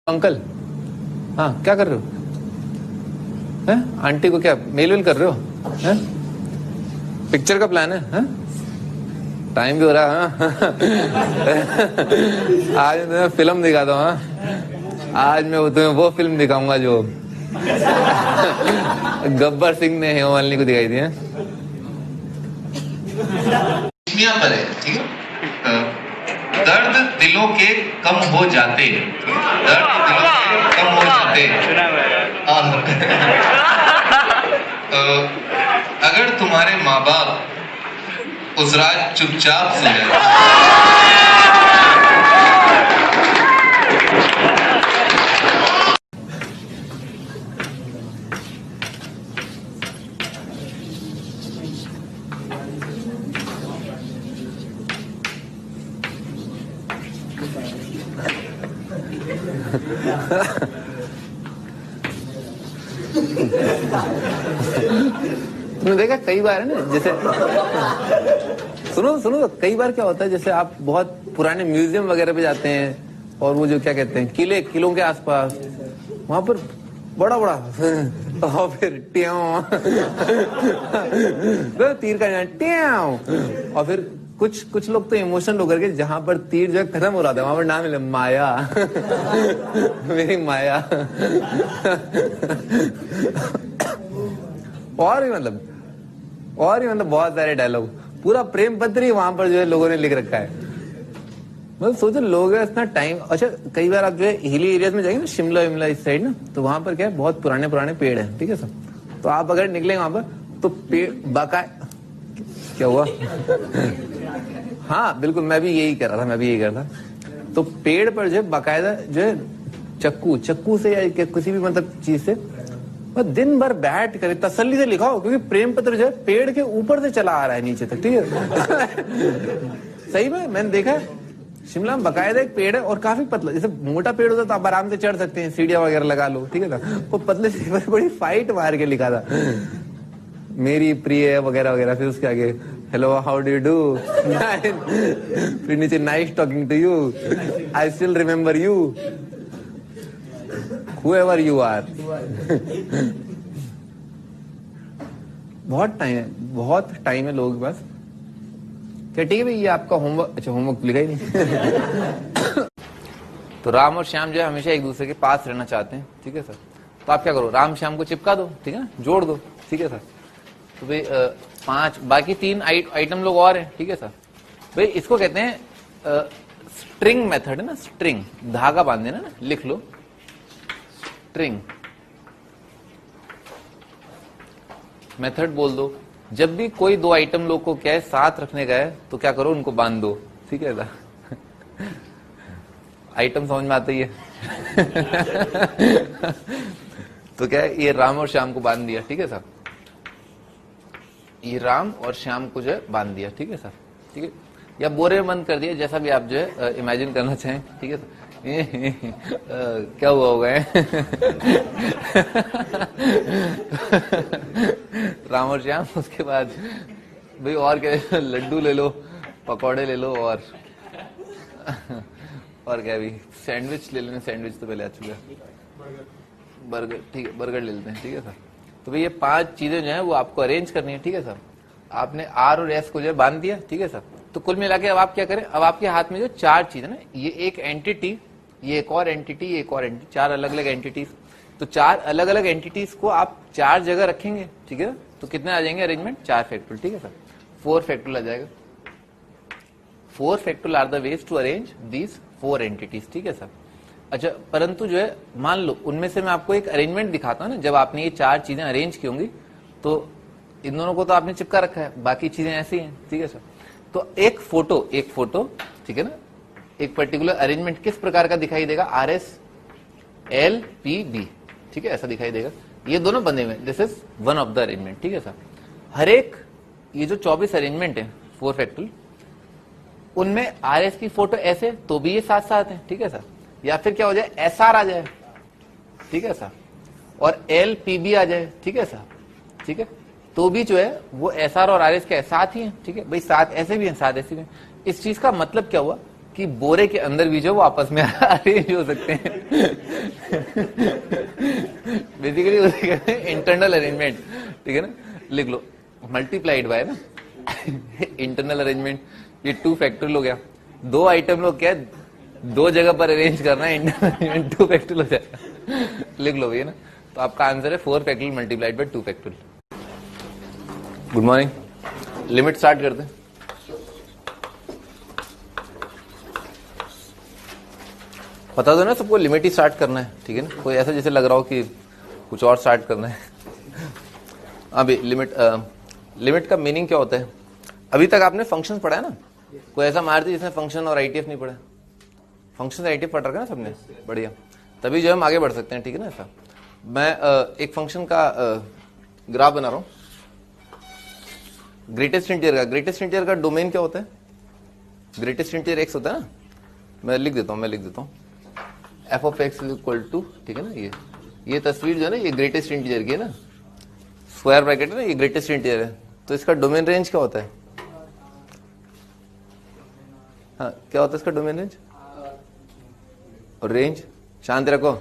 Uncle, हाँ क्या कर रहे हो? हैं? आंटी को क्या मेल वेल कर रहे हो? हैं? पिक्चर का प्लान है? हैं? टाइम भी हो रहा है। आज मैं फिल्म दिखाता हूँ। आज मैं तुम्हें वो फिल्म दिखाऊंगा जो गब्बर सिंह ने हेमामालिनी को दिखाई थी। पर है, ठीक है। दर्द दिलों के कम हो जाते, दर्द दिलों के कम हो जाते। अगर तुम्हारे माँ बाप उस रात चुपचाप सो जाए। तुमने देखा कई बार है ना, जैसे सुनो सुनो, कई बार क्या होता है, जैसे आप बहुत पुराने म्यूजियम वगैरह पे जाते हैं और वो जो क्या कहते हैं किलों के आसपास, वहां पर बड़ा बड़ा और फिर ट्याओ तीर का ट्याओ, और फिर कुछ लोग तो इमोशनल होकर के जहां पर तीर जो है खत्म हो रहा था वहां पर नाम मिले माया। मेरी माया। और भी मतलब बहुत सारे डायलॉग, पूरा प्रेम पत्र ही वहां पर जो है लोगों ने लिख रखा है। मतलब सोचो लोग इतना टाइम। अच्छा, कई बार आप जो है हिली एरियाज में जाएंगे ना, शिमला विमला इस साइड ना, तो वहां पर क्या है, बहुत पुराने पेड़ हैं, ठीक है सर। तो आप अगर निकलेंगे वहां पर तो पेड़ बाकाय क्या हुआ? हाँ बिल्कुल, मैं भी यही कर रहा था। तो पेड़ पर जो है बाकायदा जो है चक्कू से या किसी भी मतलब चीज से दिन भर बैठ कर तसल्ली से लिखाओ, क्योंकि प्रेम पत्र जो है पेड़ के ऊपर से चला आ रहा है नीचे तक, ठीक है। सही में मैंने देखा है, शिमला में बकायदा एक पेड़ है और काफी पतला। जैसे मोटा पेड़ होता तो आप आराम से चढ़ सकते हैं, सीढ़ियां वगैरह लगा लो, ठीक है ना। वो पतले से बड़ी फाइट मार के लिखा था, मेरी प्रिय वगैरह वगैरह। फिर उसके आगे hello how do you do, फिर नीचे nice talking to you, I still remember you, whoever you are। बहुत टाइम है लोगों के पास। क्या ठीक है भाई, ये आपका होमवर्क। अच्छा, होमवर्क लिखा ही नहीं। तो राम और श्याम जो है हमेशा एक दूसरे के पास रहना चाहते हैं, ठीक है सर। तो आप क्या करो, राम श्याम को चिपका दो, ठीक है ना, जोड़ दो, ठीक है सर। तो भाई 5 बाकी 3 आइटम लोग और हैं, ठीक है सर। भाई इसको कहते हैं स्ट्रिंग मेथड है ना, स्ट्रिंग, धागा बांध देना ना, लिख लो स्ट्रिंग मेथड बोल दो। जब भी कोई 2 आइटम लोग को क्या है साथ रखने का है तो क्या करो, उनको बांध दो, ठीक है सर। आइटम समझ में आता ही है। तो क्या है, ये राम और श्याम को बांध दिया, ठीक है सर। ये राम और श्याम को जो है बांध दिया, ठीक है सर, ठीक है, या बोरे में बंद कर दिया, जैसा भी आप जो है इमेजिन करना चाहें, ठीक है सर। क्या हुआ होगा? राम और श्याम। उसके बाद भाई और क्या, लड्डू ले लो, पकौड़े ले लो, और क्या भी, सैंडविच ले लेना। सैंडविच तो पहले आ चुका है, बर्गर, ठीक है, बर्गर ले लेते हैं, ठीक है सर। तो भाई ये 5 चीजें जो है वो आपको अरेंज करनी है, ठीक है सर। आपने आर और एस को जो है बांध दिया, ठीक है सर। तो कुल मिला के अब आप क्या करें, अब आपके हाथ में जो 4 चीजें ना, ये एक एंटिटी, ये एक और एंटिटी, ये एक और एंटिटी, 4 अलग अलग एंटिटीज। तो 4 अलग अलग एंटिटीज को आप 4 जगह रखेंगे, ठीक है। तो कितने आ जाएंगे अरेंजमेंट? 4 फैक्टोरियल, ठीक है सर। 4 फैक्टोरियल आ जाएगा। 4 factorial are the ways to arrange these 4 entities, ठीक है सर। अच्छा, परंतु जो है मान लो उनमें से मैं आपको एक अरेंजमेंट दिखाता हूं ना, जब आपने ये 4 चीजें अरेंज की होंगी तो इन दोनों को तो आपने चिपका रखा है, बाकी चीजें ऐसी हैं, ठीक है सर। तो एक फोटो, ठीक है ना, एक पर्टिकुलर अरेंजमेंट किस प्रकार का दिखाई देगा? RSLPB, ठीक है, ऐसा दिखाई देगा। ये दोनों बंधे हुए, this is one of the arrangement, ठीक है सर। हर एक ये जो 24 अरेंजमेंट है 4 फैक्टोरियल, उनमें RS की फोटो ऐसे तो भी ये साथ साथ है, ठीक है सर। या फिर क्या हो जाए, SR आ जाए, ठीक है सर, और LPB आ जाए, ठीक है सर, ठीक है। तो भी जो है वो SR और RS के साथ ही है, ठीक है भाई, साथ ऐसे भी है, साथ ऐसे भी है। इस चीज का मतलब क्या हुआ कि बोरे के अंदर भी जो वो आपस में अरेंज हो सकते हैं। बेसिकली उसे कहते हैं इंटरनल अरेंजमेंट, ठीक है ना। लिख लो मल्टीप्लाइड बाय ना इंटरनल अरेंजमेंट, ये 2 फैक्टोरियल हो गया। 2 आइटम लोग क्या 2 जगह पर अरेंज करना है, इंटरनल अरेंजमेंट 2 फैक्टोरियल हो जाएगा। लिख लो भैया ना, तो आपका आंसर है 4 factorial multiplied by 2 factorial. Good morning, limit start करते हैं। पता तो ना सबको लिमिट ही स्टार्ट करना है, ठीक है ना। कोई ऐसा जैसे लग रहा हो कि कुछ और स्टार्ट करना है। अभी लिमिट का मीनिंग क्या होता है? अभी तक आपने फंक्शन पढ़ा है ना, कोई ऐसा मार दिया जिसने फंक्शन और आईटीएफ नहीं पढ़ा? फंक्शन आईटीएफ पढ़ रखा है ना सबने, बढ़िया। तभी जो है हम आगे बढ़ सकते हैं, ठीक है ना। ऐसा मैं एक फंक्शन का ग्राफ बना रहा हूं, ग्रेटेस्ट इंटीजर का। ग्रेटेस्ट इंटीजर का डोमेन क्या होता है? ग्रेटेस्ट इंटीजर एक्स होता है ना। मैं लिख देता हूं F of X equal to, ठीक है ना। ये तस्वीर जो है ना, ये ग्रेटेस्ट इंटीजर की है ना, स्क्वायर ब्रैकेट है ना, ये ग्रेटेस्ट इंटीजर है। तो इसका डोमेन रेंज क्या होता है? हाँ, क्या होता है इसका डोमेन रेंज? और रेंज शांत रखो,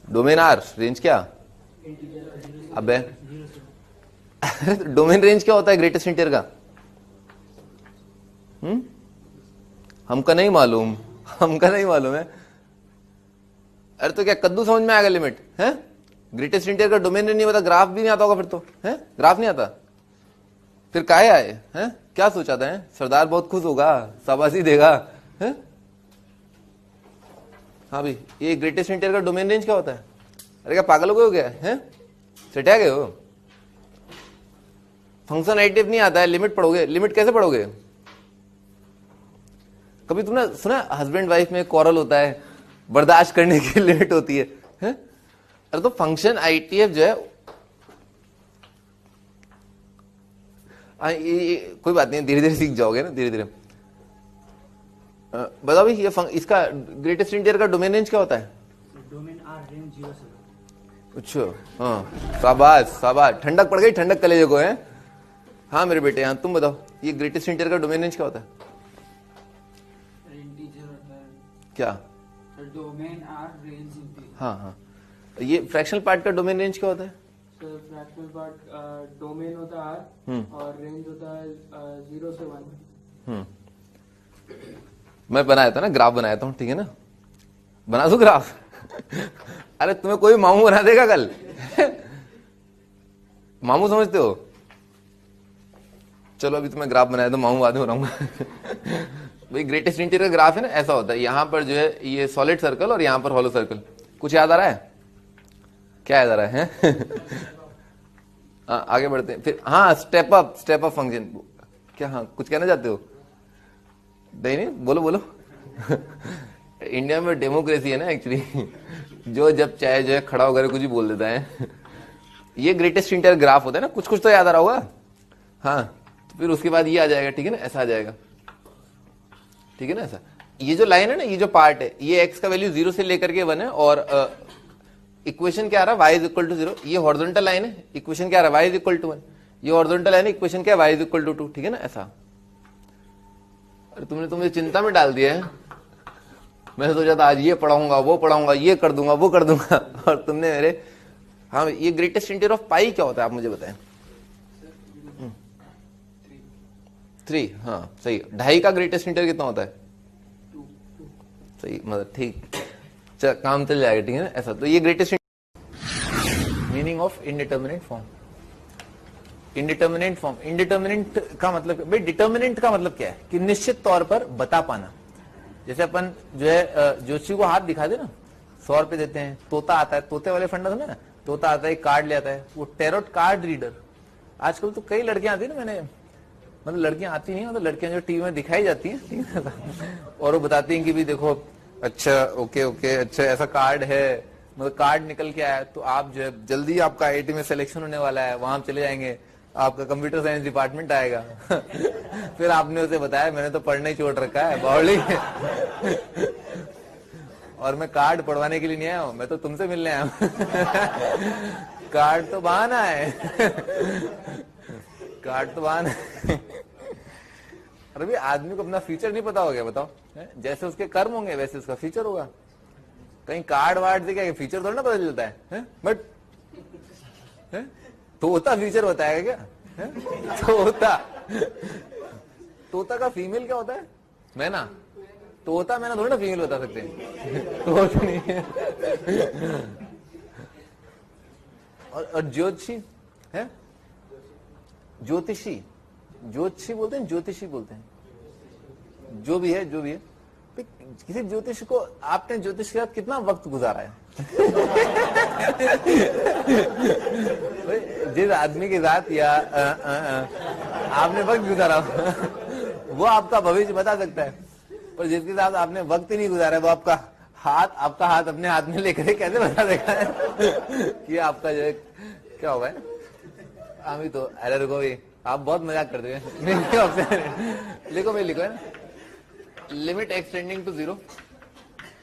डोमेन आर, रेंज क्या? अबे डोमेन रेंज क्या होता है ग्रेटेस्ट इंटीजर का? हमका नहीं मालूम है। अरे तो क्या कद्दू समझ में आएगा लिमिट है? ग्रेटेस्ट इंटीजर का डोमेन नहीं पता, ग्राफ भी नहीं आता होगा फिर तो, है? ग्राफ नहीं आता फिर काहे आए हैं? क्या सोचा था? सरदार बहुत खुश होगा, शाबाशी देगा, है? हाँ भाई, ये ग्रेटेस्ट इंटीजर का डोमेन रेंज क्या होता है? अरे क्या पागल हो गए हो क्या, है? सटा गए हो? फंक्शन आईटीएफ नहीं आता है, लिमिट पढ़ोगे? लिमिट कैसे पढ़ोगे? कभी तुमने सुना हस्बैंड वाइफ में क्वारल होता है, बर्दाश्त करने की लिमिट होती है? अरे तो फंक्शन आईटीएफ जो है, कोई बात नहीं, धीरे धीरे सीख जाओगे ना, धीरे धीरे। बताओ भाई, ये इसका ग्रेटेस्ट इंटीजर का डोमेन रेंज क्या होता है? डोमेन आर रेंज 0 से। अच्छा, हाँ, शाबाश, ठंडक पड़ गई, ठंडक कलेजे को है। हाँ मेरे बेटे, हाँ तुम बताओ, ये ग्रेटेस्ट इंटीजर का डोमेन रेंज क्या होता है? इंटीजर होता है क्या? Domain are range integer. हाँ, ये फ्रैक्शनल पार्ट का डोमेन रेंज क्या होता है? फ्रैक्शनल पार्ट डोमेन होता है आर और रेंज होता है 0 से 1। मैं बनाया था ना, ग्राफ बनाया था, ठीक है ना। बना दो ग्राफ। अरे तुम्हें कोई मामू बना देगा कल? मामू समझते हो? चलो अभी तुम्हें ग्राफ बनाया तो मामू बाद में बनाऊंगा। भाई ग्रेटेस्ट इंटीजर का ग्राफ है ना, ऐसा होता है। यहां पर जो है ये सॉलिड सर्कल और यहां पर हॉलो सर्कल। कुछ याद आ रहा है? क्या याद आ रहा है? आगे बढ़ते हैं फिर। हाँ, स्टेप अप फंक्शन क्या? हाँ, कुछ कहना चाहते हो? नहीं, बोलो। इंडिया में डेमोक्रेसी है ना एक्चुअली, जो जब चाहे जो है खड़ा होकर कुछ भी बोल देता है। ये ग्रेटेस्ट इंटीजर ग्राफ होता है ना, कुछ तो याद आ रहा होगा। हाँ, तो फिर उसके बाद ये आ जाएगा, ठीक है ना, ऐसा आ जाएगा, ठीक है ना। ऐसा ये जो लाइन है ना, ये जो पार्ट है, ये x का वैल्यू 0 से लेकर के 1 है और इक्वेशन क्या आ रहा है? y is equal to 0। ये हॉरिजॉन्टल लाइन है, इक्वेशन क्या आ रहा है? y is equal to 1। ये हॉरिजॉन्टल लाइन है, इक्वेशन क्या है? y इज इक्वल टू 2, ठीक है ना। ऐसा। अरे तुमने मुझे चिंता में डाल दिया है। मैं सोचा था आज ये पढ़ाऊंगा, वो पढ़ाऊंगा, ये कर दूंगा, वो कर दूंगा, और तुमने मेरे। हाँ, ये ग्रेटेस्ट इंटीजर ऑफ पाई क्या होता है आप मुझे बताएं? 3। हाँ सही। 2.5 का ग्रेटेस्ट इंटीजर कितना होता है? 2। सही, मतलब ठीक, चल काम चल जाएगा, ठीक है ना। ऐसा। तो ये greatest meaning of indeterminate form. Indeterminate का मतलब भाई, डिटर्मिनेंट का मतलब क्या है? कि निश्चित तौर पर बता पाना। जैसे अपन जो है जोशी को हाथ दिखा दे ना, 100 रुपए देते हैं, तोता आता है, तोते वाले फंडा समझे ना, तोता आता है, कार्ड ले आता है, वो टैरोट कार्ड रीडर। आजकल तो कई लड़कियां आती है ना, मैंने मतलब लड़कियां आती नहीं, मतलब लड़कियां जो टीवी में दिखाई जाती हैं, ठीक है, और वो बताती हैं कि भी देखो, अच्छा ओके अच्छा ऐसा कार्ड है, मतलब कार्ड निकल के आया, तो आप जो है जल्दी आपका आईआईटी में सिलेक्शन होने वाला है, वहां चले जाएंगे, आपका कंप्यूटर साइंस डिपार्टमेंट आएगा। फिर आपने उसे बताया मैंने तो पढ़ना ही छोड़ रखा है, बावली, और मैं कार्ड पढ़वाने के लिए नहीं आया हूं, मैं तो तुमसे मिलने आया हूं। कार्ड तो बहाना है, कार्ड तो बहाना है। और अभी आदमी को अपना फ्यूचर नहीं पता हो गया, बताओ है? जैसे उसके कर्म होंगे वैसे उसका फ्यूचर होगा। कहीं कार्ड वार्ड से क्या फ्यूचर थोड़ा ना पता चलता है? बट तोता फ्यूचर बताएगा क्या है? तोता का फीमेल क्या होता है? मैना। तोता मैना थोड़ा ना फीमेल बता सकते हैं। तो नहीं है। और ज्योतिषी है, ज्योतिषी, ज्योतिषी बोलते हैं, ज्योतिषी बोलते हैं, जो भी है किसी ज्योतिष को आपने ज्योतिष के साथ कितना वक्त गुजारा है? जिस आदमी के साथ या आपने वक्त गुजारा वो आपका भविष्य बता सकता है, और जिसके साथ आपने वक्त ही नहीं गुजारा वो आपका हाथ अपने हाथ में लेकर कैसे बता देगा है कि आपका जो है क्या होगा? अभी तो अरे रुको भाई, आप बहुत मजाक करते हैं। लिखो भाई, लिखो है ना, लिमिट एक्सटेंडिंग टू 0